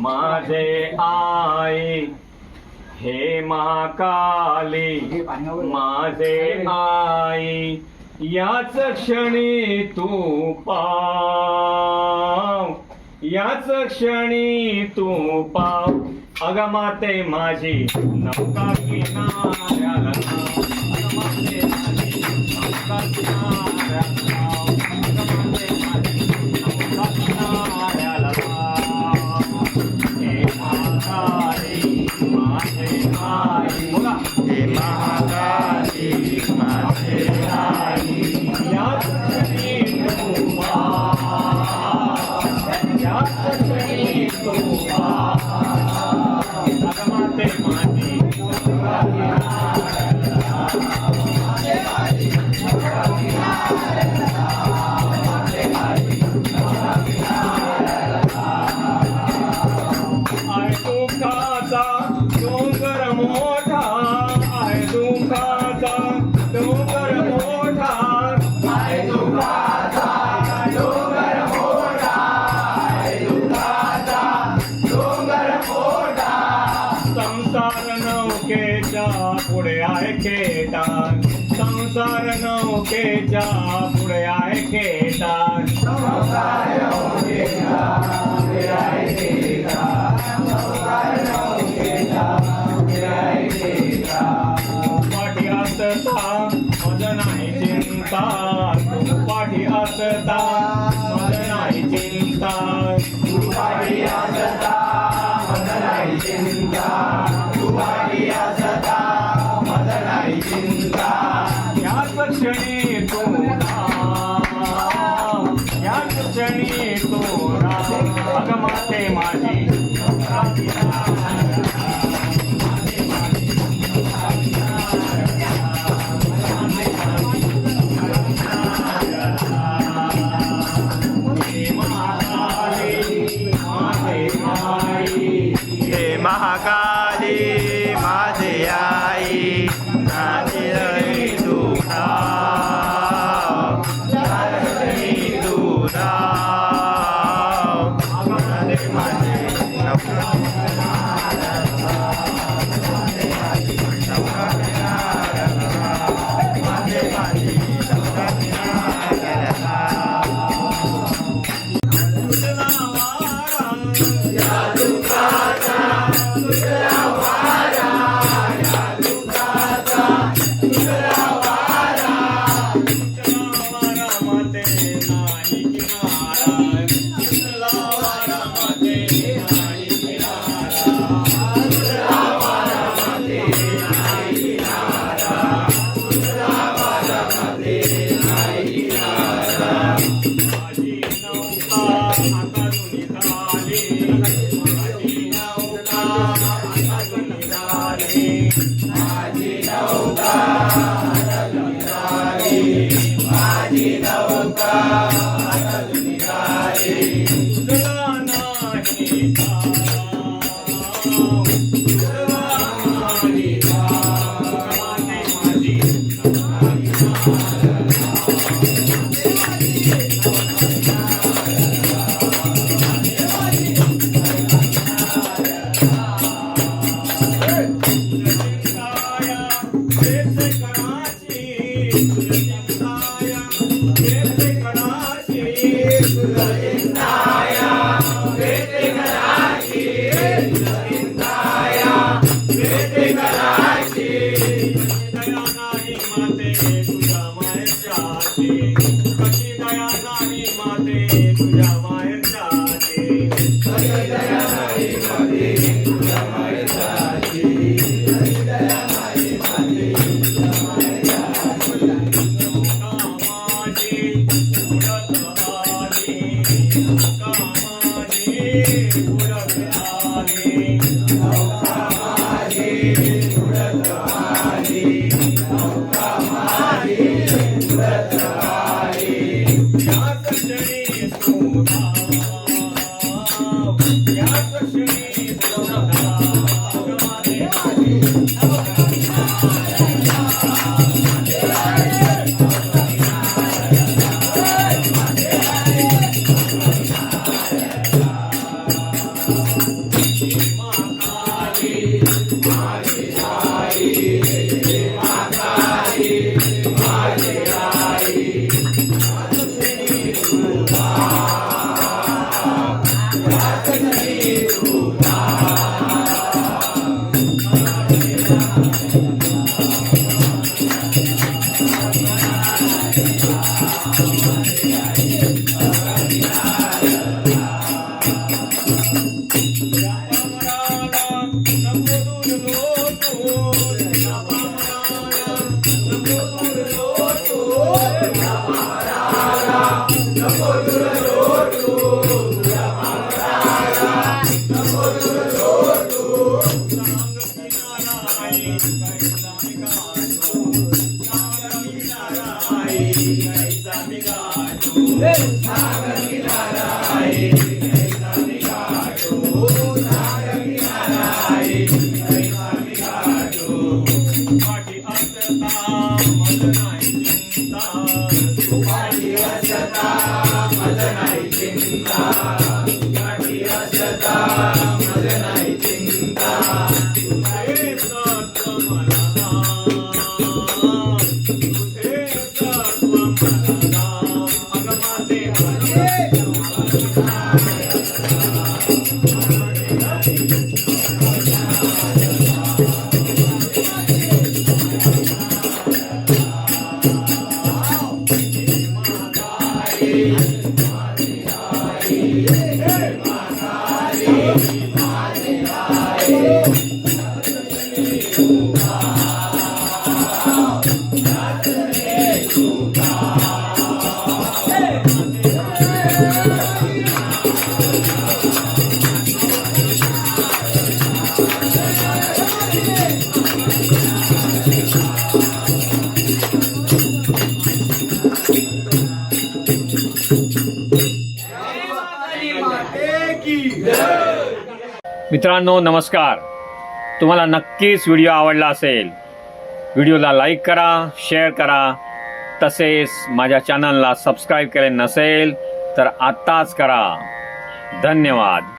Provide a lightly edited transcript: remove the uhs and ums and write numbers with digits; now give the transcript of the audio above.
माझे आई हे महाकाली माझे आई याच क्षणी तू पाव याच क्षणी तू पाव अगमाते माझी नौका किनाऱ्याला अगमाते माझी नौका किनाऱ्याला अगमाते माझी नौका किनाऱ्याला हे महाकाली माझे आई बोला हे महाकाली माझे आई याच क्षणी तू पाव याच क्षणी तू पाव अगमाते माझी नौका डोंगर मोठा आहे दुःखाचा डोंगर मोठा आहे दुःखाचा डोंगर मोठा आहे दुःखाचा डोंगर मोठा संसार नौकेच्या पुढे आहे खेटा संसार नौकेच्या पुढे आहे खेटा संसार नौकेच्या पुढे आहे खेटा पाठी असता मज नाही चिंता तू पाठी असता मज नाही चिंता तू पाठी असता मज नाही चिंता तू पाठी असता मज नाही चिंता याच क्षणी तू याच क्षणी तू अगमाते माझी महाकाली माझे आई नाचि तुझा तुझा माझे मित्रांनो नमस्कार. तुम्हाला नक्कीच व्हिडिओ आवडला असेल. व्हिडिओला लाईक करा, शेअर करा. तसेच माझ्या चॅनलला सबस्क्राईब केले नसेल तर आत्ताच करा. धन्यवाद.